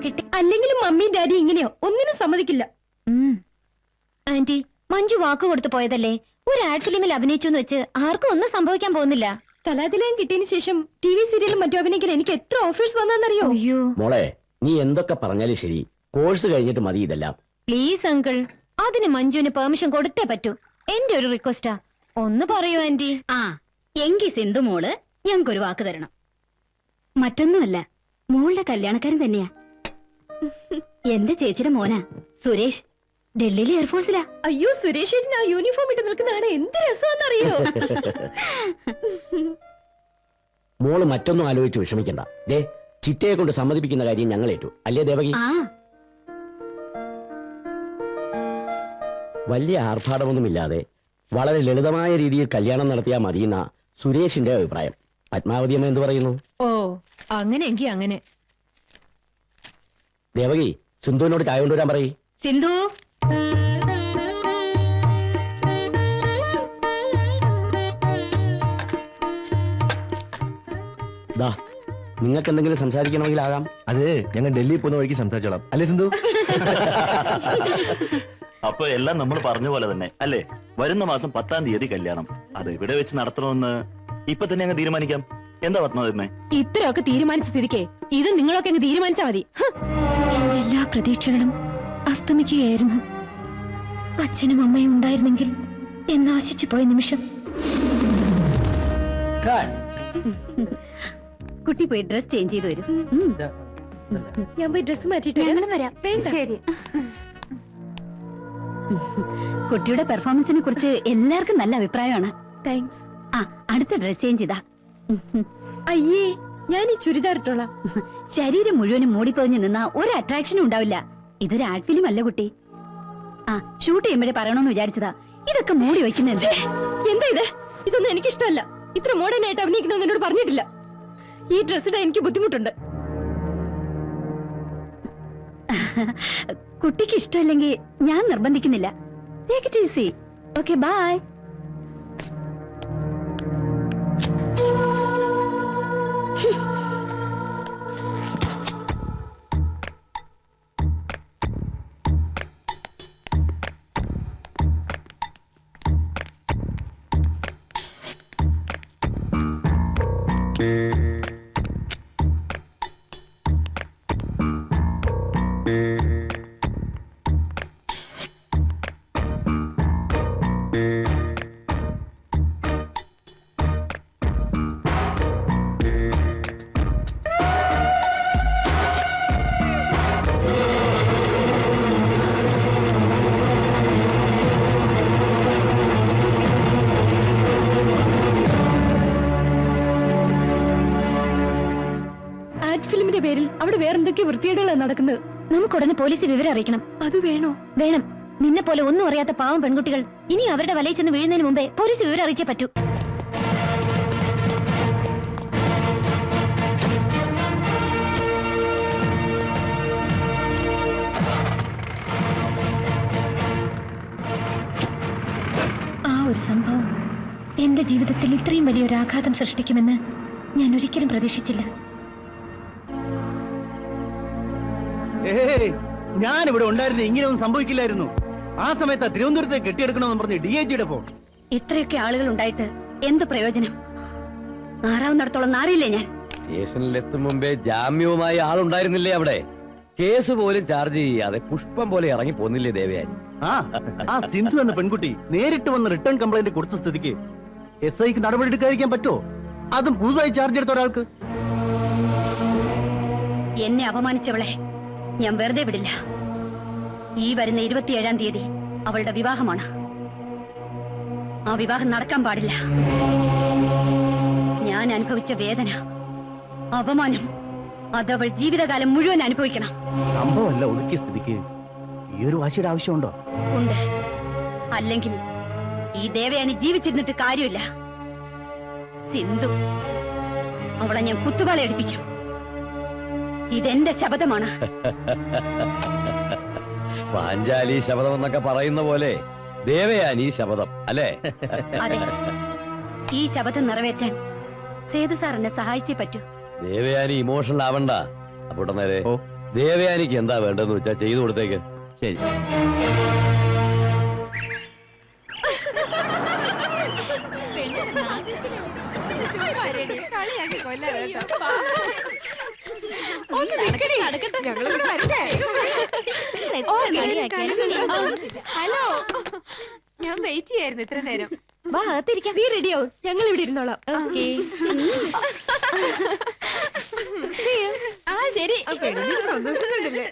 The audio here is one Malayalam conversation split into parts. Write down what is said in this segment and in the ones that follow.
കിട്ടി. അല്ലെങ്കിലും മമ്മിയും ഡാഡി ഇങ്ങനെയോ ഒന്നിനും സമ്മതിക്കില്ല. ആന്റി, മഞ്ജു വാക്ക് കൊടുത്തു പോയതല്ലേ. ഒരു ആഡ് ഫിലിമിൽ അഭിനയിച്ചു എന്ന് വെച്ച് ആർക്കും ഒന്നും സംഭവിക്കാൻ പോകുന്നില്ല. കലാതിലയം കിട്ടിയതിനു ശേഷം TV സീരിയലും മറ്റു അഭിനയിക്കാൻ എനിക്ക് എത്ര ഓഫേഴ്സ് വന്നറിയോ? അയ്യോ മോളെ, നീ എന്തൊക്കെ പറഞ്ഞാലും ശരി, കോഴ്സ് കഴിഞ്ഞിട്ട് മതി ഇതെല്ലാം. പ്ലീസ് അങ്കിൾ, അതിന് മഞ്ജുവിന് പെർമിഷൻ കൊടുത്തേ പറ്റൂ. എന്റെ ഒരു റിക്വസ്റ്റാ, ഒന്ന് പറയൂ ആന്റി. ആ എങ്കി സിന്ധു മോള് ഞങ്ങൾക്കൊരു വാക്ക് തരണം. മറ്റൊന്നുമല്ല, മോളുടെ കല്യാണക്കാരൻ തന്നെയാ. എന്റെ ചേച്ചിയുടെ മോനാ സുരേഷ്, ഡൽഹിയിലെ എയർഫോഴ്സിലാ. അയ്യോ, സുരേഷ് ആ യൂണിഫോം ഇട്ട് നിൽക്കുന്നതാണ് എന്ത് രസമാണെന്നറിയോ? മോള് മറ്റൊന്നും ആലോചിച്ച് വിഷമിക്കണ്ട. ദേ, ചിറ്റയെ കൊണ്ട് സമ്മതിപ്പിക്കുന്ന കാര്യം ഞങ്ങൾ ഏറ്റു. അല്ലേ ദേവകി? ആ വലിയ ആർഭാടമൊന്നുമില്ലാതെ വളരെ ലളിതമായ രീതിയിൽ കല്യാണം നടത്തിയാൽ മതിയെന്ന സുരേഷിന്റെ അഭിപ്രായം. പത്മാവതി അമ്മ എന്ത് പറയുന്നു? ഓ, അങ്ങനെയെങ്കി അങ്ങനെ. ദേവകി, സിന്ധുവിനോട് ചായ കൊണ്ടുവരാൻ പറയ്. സിന്ധു, ദാ, നിങ്ങൾക്ക് എന്തെങ്കിലും സംസാരിക്കണമെങ്കിൽ ആകാം. അത് ഞങ്ങൾ ഡൽഹിയിൽ പോകുന്ന വഴിക്ക് സംസാരിച്ചോളാം. അല്ലേ സിന്ധു? അപ്പൊ എല്ലാം നമ്മൾ പറഞ്ഞ പോലെ തന്നെ അല്ലേ? വരുന്ന മാസം 10-ാം തീയതി കല്യാണം. അത് ഇവിടെ വെച്ച് നടത്തണമെന്ന് ഇപ്പൊ തന്നെ അങ്ങ് തീരുമാനിക്കാം. എന്താ പത്മാവതി? ഇത്രയൊക്കെ തീരുമാനിച്ച സ്ഥിതിക്ക് ഇത് നിങ്ങളൊക്കെ അങ്ങ് തീരുമാനിച്ചാ മതി. എല്ലാ പ്രതീക്ഷകളും അസ്തമിക്കുകയായിരുന്നു. അച്ഛനും അമ്മയും ഉണ്ടായിരുന്നെങ്കിൽ എന്നാശിച്ചു പോയ നിമിഷം. കുട്ടി പോയി ഡ്രസ് ചേഞ്ച് ചെയ്ത് വരും. ഞാൻ പോയി ഡ്രസ് മാറ്റിട്ട് ഞങ്ങളും വരാം. ശരി. കുട്ടിയുടെ പെർഫോമൻസിനെ കുറിച്ച് എല്ലാവർക്കും നല്ല അഭിപ്രായമാണ്. താങ്ക്സ്. ആ അടുത്ത ഡ്രസ് ചേഞ്ച് ചെയ്താ. അയ്യേ, ഞാൻ ഈ ചുരിദാർ ഇട്ടോളാം. ശരീരം മുഴുവനും മൂടിപ്പൊതിഞ്ഞു നിന്നാ ഒരു അട്രാക്ഷനും ഉണ്ടാവില്ല. ഇതൊരു ആഡ് ഫിലിം അല്ല കുട്ടി. ആ ഷൂട്ട് ചെയ്യുമ്പോഴേ പറയണമെന്ന് വിചാരിച്ചതാ. ഇതൊക്കെ മൂടി വെക്കുന്നത് എന്താ ഇത്? ഇതൊന്നും എനിക്കിഷ്ടമല്ല. ഇത്ര മോഡേൺ ആയിട്ട് അഭിനയിക്കണമെന്ന് എന്നോട് പറഞ്ഞിട്ടില്ല. ഈ ഡ്രസ് ഇടാൻ എനിക്ക് ബുദ്ധിമുട്ടുണ്ട്. കുട്ടിക്ക് ഇഷ്ടമല്ലെങ്കിൽ ഞാൻ നിർബന്ധിക്കുന്നില്ല. Take it easy. Okay, bye. ഫിലിമിന്റെ പേരിൽ അവിടെ വേറെന്തൊക്കെയോ വൃത്തികേടുകളാണ് നടക്കുന്നത്. നമുക്കുടനെ പോലീസിൽ വിവരം അറിയിക്കണം. അത് വേണോ? വേണം. നിന്നെ പോലെ ഒന്നും അറിയാത്ത പാവം പെൺകുട്ടികൾ ഇനി അവരുടെ വലയിൽ ചെന്ന് വീഴുന്നതിന് മുമ്പേ പോലീസ് വിവരം അറിയിച്ചേ പറ്റൂ. ആ ഒരു സംഭവം എന്റെ ജീവിതത്തിൽ ഇത്രയും വലിയൊരു ആഘാതം സൃഷ്ടിക്കുമെന്ന് ഞാൻ ഒരിക്കലും പ്രതീക്ഷിച്ചില്ല. ഞാൻ ഇവിടെ ഉണ്ടായിരുന്നു, ഇങ്ങനെയൊന്നും സംഭവിക്കില്ലായിരുന്നു. ആ സമയത്ത് തിരുവനന്തപുരത്തെ കെട്ടിയെടുക്കണമെന്ന് പറഞ്ഞ് DIGയുടെ ഫോൺ. ഇത്രയൊക്കെ ആളുകൾ ഉണ്ടായിട്ട് എന്ത് പ്രയോജനം? നാറാവുന്നിടത്തോളം നാറിയില്ലേ ഞാൻ. സ്റ്റേഷനിലെത്തും മുമ്പേ ജാമ്യവുമായി ആളുണ്ടായിരുന്നില്ലേ അവിടെ? കേസ് പോലും ചാർജ് ചെയ്യാതെ പുഷ്പം പോലെ ഇറങ്ങി പോന്നില്ലേ ദേവയാനി? ആ സിന്ധു എന്ന പെൺകുട്ടി നേരിട്ട് വന്ന് റിട്ടേൺ കംപ്ലൈന്റ് കൊടുത്ത സ്ഥിതിക്ക് SIക്ക് നടപടി എടുക്കാതിരിക്കാൻ പറ്റുമോ? അതും പുതുതായി ചാർജ് എടുത്ത ഒരാൾക്ക്. എന്നെ അപമാനിച്ചവളെ ഞാൻ വെറുതെ വിടില്ല. ഈ വരുന്ന 27-ാം തീയതി അവളുടെ വിവാഹമാണ്. ആ വിവാഹം നടക്കാൻ പാടില്ല. ഞാൻ അനുഭവിച്ച വേദന, അപമാനം അതവൾ ജീവിതകാലം മുഴുവൻ അനുഭവിക്കണം. സംഭവമല്ല ഒതുക്കിയ സ്ഥിതിക്ക് ഈ ഒരു വാശിയുടെ ആവശ്യമുണ്ടോ? ഉണ്ട്. അല്ലെങ്കിൽ ഈ ദേവയാനി ജീവിച്ചിരുന്നിട്ട് കാര്യമില്ല. സിന്ധു, അവളെ ഞാൻ കുത്തുവാള എടുപ്പിക്കും. ഇതെന്റെ ശപഥമാണ്. പാഞ്ചാലി ശപഥം എന്നൊക്കെ പറയുന്ന പോലെ ദേവയാനി ശപഥം അല്ലേ? അതെ, ഈ ശപഥം നിറവേറ്റാൻ സേതു സാർ എന്നെ സഹായിച്ചേ പറ്റൂ. ദേവയാനി ഇമോഷണൽ ആവണ്ട. അപ്പോൾ നേരെ ദേവയാനിക്ക് എന്താ വേണ്ടെന്ന് വെച്ചാ ചെയ്തു കൊടുത്തേക്ക്. ശരി. ഹലോ, ഞാൻ വെയിറ്റ് ചെയ്യായിരുന്നു ഇത്ര നേരം. വാ അകത്തിരിക്കാം. നീ റെഡിയാവും, ഞങ്ങൾ ഇവിടെ ഇരുന്നോളാം. ആ ശരി. സന്തോഷമുണ്ടല്ലേ?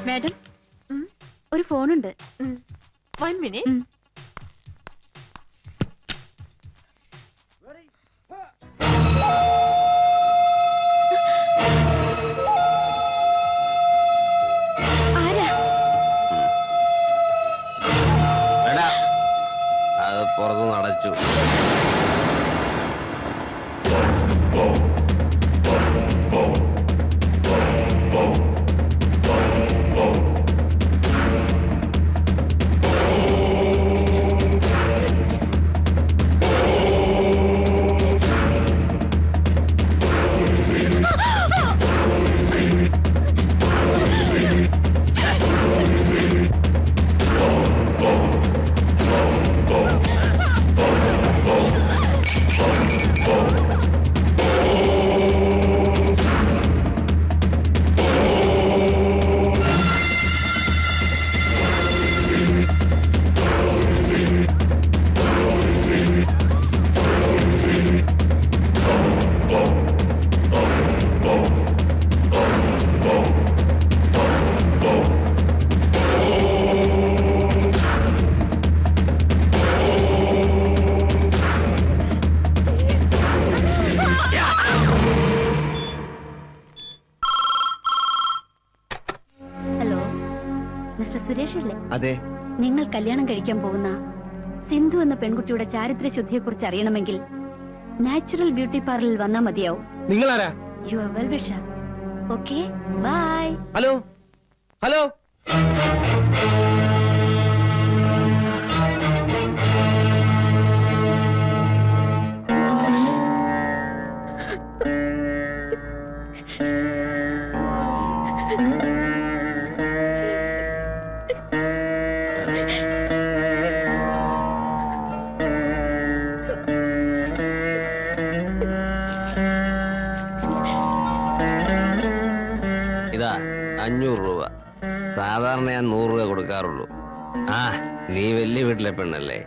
മാഡം, ഒരു ഫോണുണ്ട്. 1 minute. ആരാ? അത് പുറത്തുനിന്ന് അടച്ചു. ഹലോ, മിസ്റ്റർ സുരേഷ് അല്ലേ? അതെ. നിങ്ങൾ കല്യാണം കഴിക്കാൻ പോകുന്ന സിന്ധു എന്ന പെൺകുട്ടിയുടെ ചാരിത്ര ശുദ്ധിയെ കുറിച്ച് അറിയണമെങ്കിൽ നാച്ചുറൽ ബ്യൂട്ടി പാർലറിൽ വന്നാൽ മതിയാവും. നിങ്ങളാരാ? You are well wisher. Okay, bye. Hello hello. ഇതാ 500 രൂപ. സാധാരണ ഞാൻ 100 രൂപ കൊടുക്കാറുള്ളൂ. ആ, നീ വലിയ വീട്ടിലെ പെണ്ണല്ലേ?